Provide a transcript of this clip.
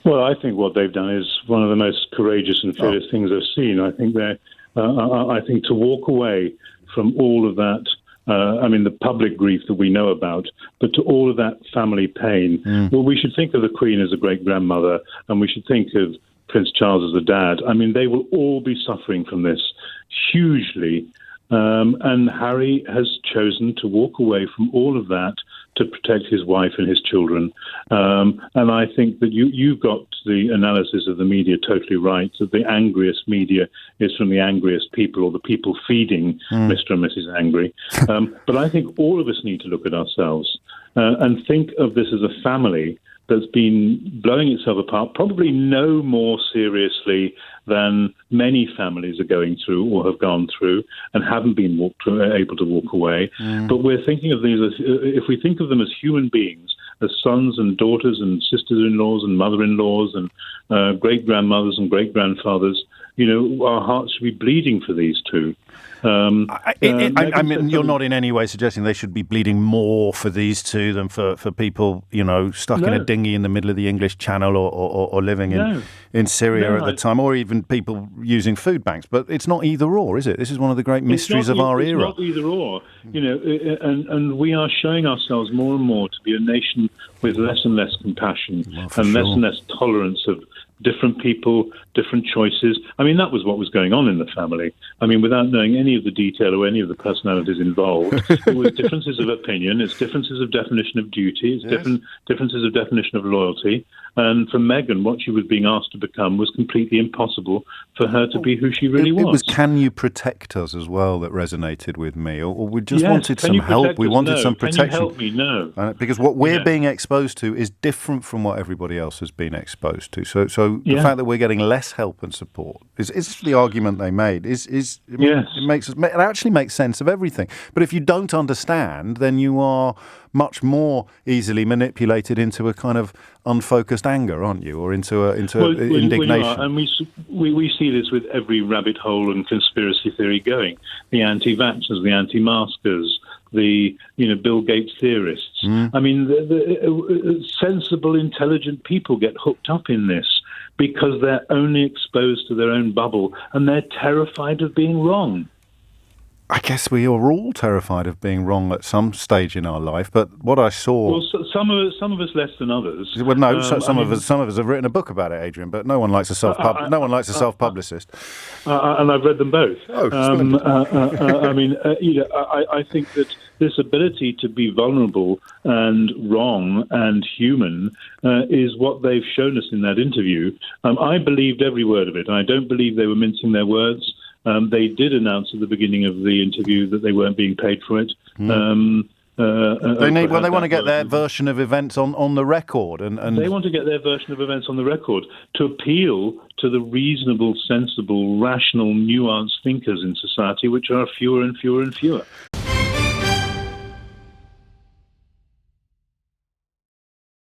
Well, I think what they've done is one of the most courageous and fearless things I've seen. I think I think to walk away from all of that, the public grief that we know about, but to all of that family pain. Well, we should think of the Queen as a great-grandmother, and we should think of Prince Charles as a dad. I mean, they will all be suffering from this hugely. And Harry has chosen to walk away from all of that to protect his wife and his children. And I think that you've got the analysis of the media totally right, that the angriest media is from the angriest people, or the people feeding Mr. and Mrs. Angry. But I think all of us need to look at ourselves and think of this as a family that's been blowing itself apart, probably no more seriously than many families are going through or have gone through and haven't been able to walk away. But we're thinking of these as, if we think of them as human beings, as sons and daughters and sisters-in-laws and mother-in-laws and great-grandmothers and great-grandfathers, our hearts should be bleeding for these two. I mean, you're not in any way suggesting they should be bleeding more for these two than for people, stuck in a dinghy in the middle of the English Channel or living in Syria at the time, or even people using food banks. But it's not either or, is it? This is one of the great mysteries of our era. It's not either or, and we are showing ourselves more and more to be a nation with less and less compassion less and less tolerance of different people, different choices. I mean, that was what was going on in the family. I mean, without knowing any of the detail or any of the personalities involved, it was differences of opinion, it's differences of definition of duty, it's differences of definition of loyalty. And for Meghan, what she was being asked to become was completely impossible for her to be who she really was. It was, can you protect us as well, that resonated with me. Or we just wanted some help. We wanted some protection. Can you help me? No. Because what we're being exposed to is different from what everybody else has been exposed to. So the fact that we're getting less help and support is the argument they made. It actually makes sense of everything. But if you don't understand, then you are much more easily manipulated into a kind of unfocused anger, aren't you, or into indignation? And we see this with every rabbit hole and conspiracy theory going. The anti-vaxxers, the anti-maskers, the Bill Gates theorists. I mean, the sensible, intelligent people get hooked up in this because they're only exposed to their own bubble and they're terrified of being wrong. I guess we are all terrified of being wrong at some stage in our life, but what I saw... Well, some of us less than others. Well, no, some of us have written a book about it, Adrian, but no one likes a self-publicist. And I've read them both. I think that this ability to be vulnerable and wrong and human is what they've shown us in that interview. I believed every word of it. I don't believe they were mincing their words. They did announce at the beginning of the interview that they weren't being paid for it. They want to get their version of events on the record, and they want to get their version of events on the record to appeal to the reasonable, sensible, rational, nuanced thinkers in society, which are fewer and fewer and fewer.